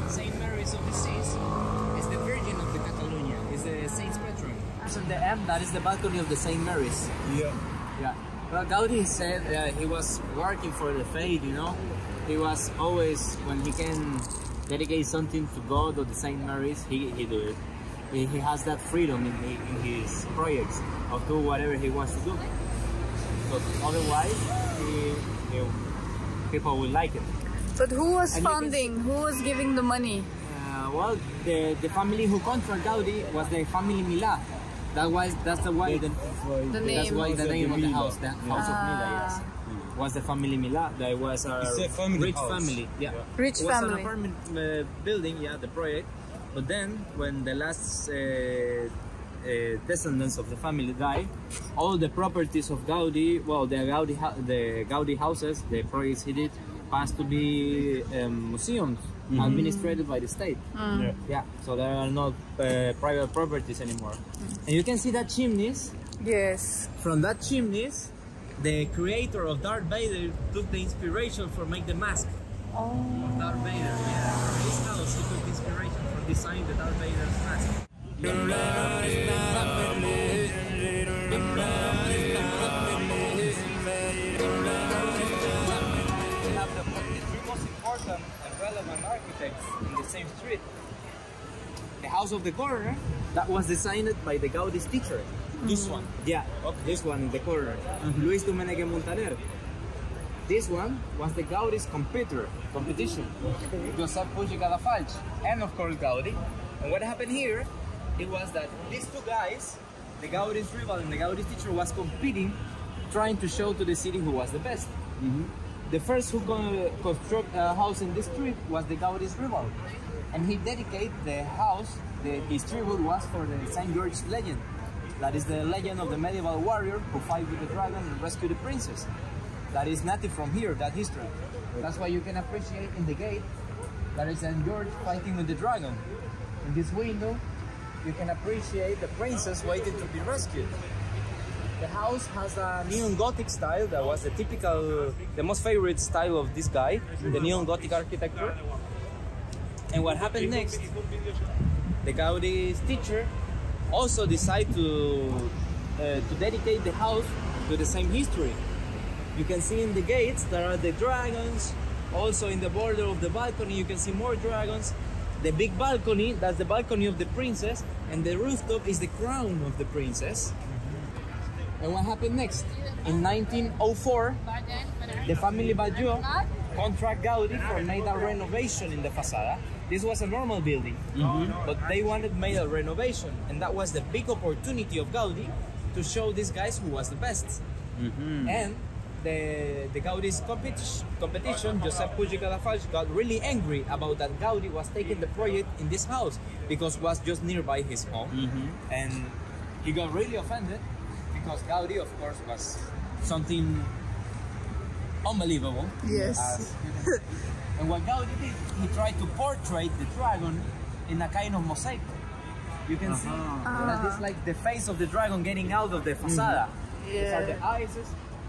Saint Mary's of the Seas is the Virgin of the Catalonia. Is the Saint's patron. So the M, that is the balcony of the Saint Mary's. Yeah. Yeah. Well, Gaudi said he was working for the faith, you know. He was always, when he can dedicate something to God or the Saint Mary's, he do it. He has that freedom in his projects of do whatever he wants to do. But otherwise, people will like it. But who was funding? Who was giving the money? Well, the family who controlled Gaudi was the family Milà. That's why the name of the house, the House of Milà, yes. Was the family Milà. That was a rich family. Yeah. Rich family. It was an apartment building, yeah, the project. But then, when the last descendants of the family died, all the properties of Gaudi, well, the Gaudi houses, the projects he did, passed to be museums administrated by the state. Yeah, so there are not private properties anymore. And you can see that chimneys. Yes. From that chimneys, the creator of Darth Vader took the inspiration for make the mask of Darth Vader. Yeah, from his house he took inspiration for designing the Darth Vader's mask. Important and relevant architects in the same street. The house of the corner, that was designed by the Gaudi's teacher. This one? Yeah, this one in the corner. Luis Domènech Montaner. This one was the Gaudi's competition. Josep Puig i Cadafalch, and of course Gaudi. And what happened here, it was that these two guys, the Gaudi's rival and the Gaudi's teacher, was competing, trying to show to the city who was the best. The first who construct a house in this street was the Gaudi's rival, and he dedicated the house. His tribute was for the Saint George legend. That is the legend of the medieval warrior who fight with the dragon and rescue the princess. That is native from here, that history. That's why you can appreciate in the gate that is Saint George fighting with the dragon. In this window, you can appreciate the princess waiting to be rescued. The house has a neon Gothic style that was the most favorite style of this guy, the neon Gothic architecture. And what happened next, the Gaudi's teacher also decided to dedicate the house to the same history. You can see in the gates there are the dragons, also in the border of the balcony you can see more dragons. The big balcony, that's the balcony of the princess, and the rooftop is the crown of the princess. And what happened next? In 1904, the family Baggio contract Gaudi for made a renovation in the facade. This was a normal building, but they wanted made a renovation, and that was the big opportunity of Gaudi to show these guys who was the best. And the Gaudi's competition, Josep Puig i Cadafalch, got really angry about that Gaudi was taking the project in this house because it was just nearby his home, and he got really offended. Because Gaudi, of course, was something unbelievable. Yes. And what Gaudi did, he tried to portray the dragon in a kind of mosaic. You can see that it's like the face of the dragon getting out of the facade. These are the eyes,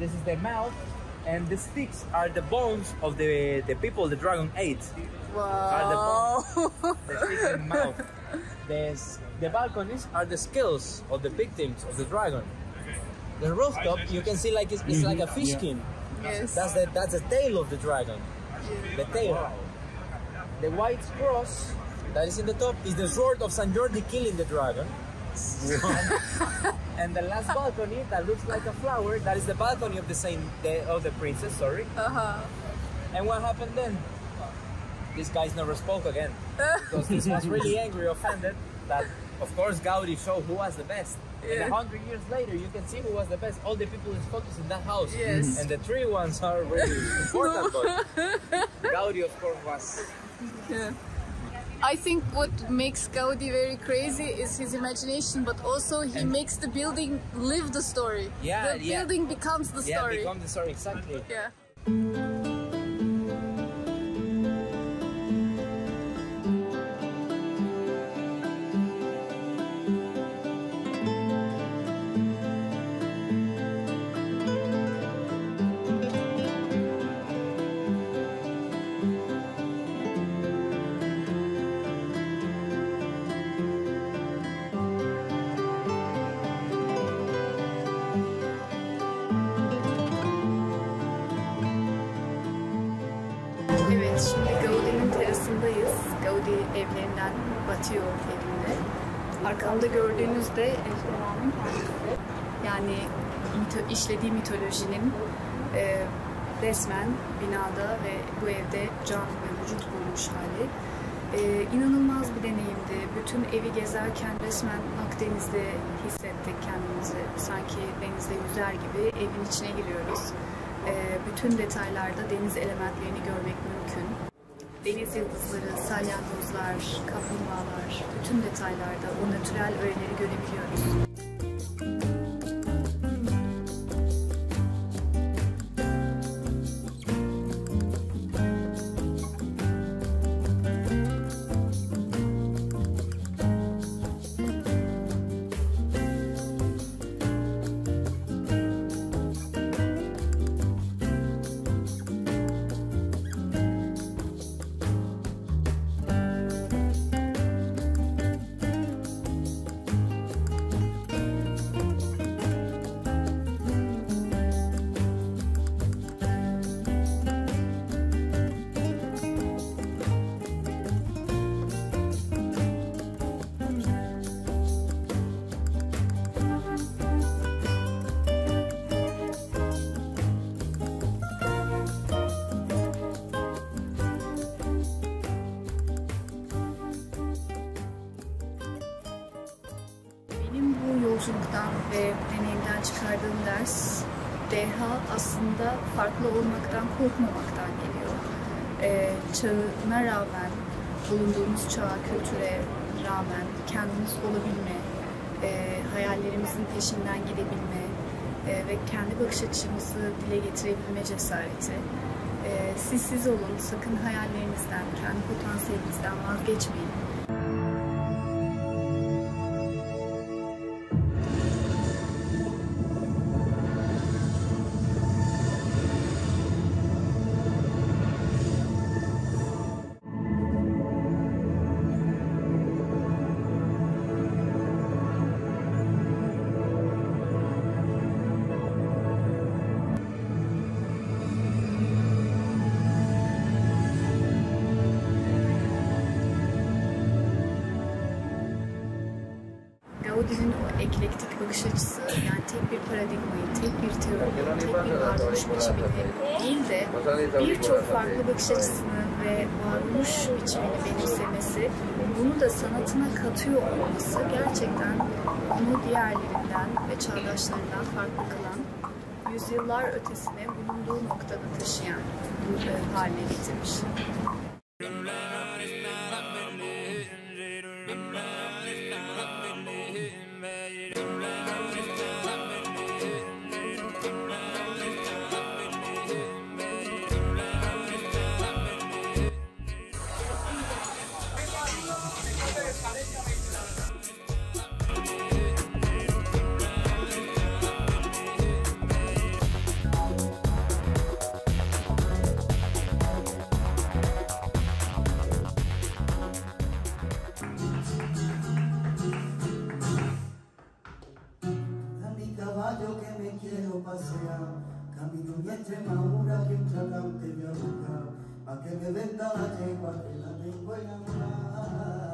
this is the mouth, and the sticks are the bones of the people the dragon ate. Wow. Are the bones, the sticks in the mouth. The balconies are the skulls of the victims of the dragon. The rooftop, you can see like it's like a fish skin. Yes. That's the tail of the dragon. The tail. The white cross that is in the top is the sword of San Jordi killing the dragon. And the last balcony that looks like a flower, that is the balcony of the princess. Sorry. And what happened then? These guys never spoke again because this was really angry, offended that. Of course, Gaudi showed who was the best. And 100 years later, you can see who was the best. All the people is focused in that house. Yes. And the three ones are really important. But Gaudi, of course, was... I think what makes Gaudi very crazy is his imagination, but also he makes the building live the story. Yeah, the building becomes the story. Yeah, becomes the story, exactly. Yeah. evlerinden batıyor evinde. Arkamda gördüğünüz de yani işlediği mitolojinin resmen binada ve bu evde can ve vücut bulmuş hali. İnanılmaz bir deneyimdi. Bütün evi gezerken resmen Akdeniz'de hissettik kendimizi. Sanki denizde yüzer gibi evin içine giriyoruz. Bütün detaylarda deniz elementlerini görmek mümkün. Deniz yıldızları, salyangozlar, kaplumbağalar, bütün detaylarda o natürel öğeleri görebiliyoruz. Yolculuktan ve deneyimden çıkardığım ders, deha aslında farklı olmaktan korkmamaktan geliyor. Çağına rağmen, bulunduğumuz çağa, kültüre rağmen kendimiz olabilme, hayallerimizin peşinden gidebilme ve kendi bakış açımızı dile getirebilme cesareti. Siz olun, sakın hayallerinizden, kendi potansiyelinizden vazgeçmeyin. Gaudi'nin o eklektik bakış açısı, yani tek bir paradigmayı, tek bir teori, tek bir varoluş biçimini değil de birçok farklı bakış açısını ve varoluş biçimini benimsemesi, bunu da sanatına katıyor olması gerçekten onu diğerlerinden ve çağdaşlarından farklı kılan, yüzyıllar ötesine bulunduğu noktada taşıyan haline getirmiş. Camino mi Extremadura que un tratante me arruga, pa' que me venda la yegua que la tengo enamorada.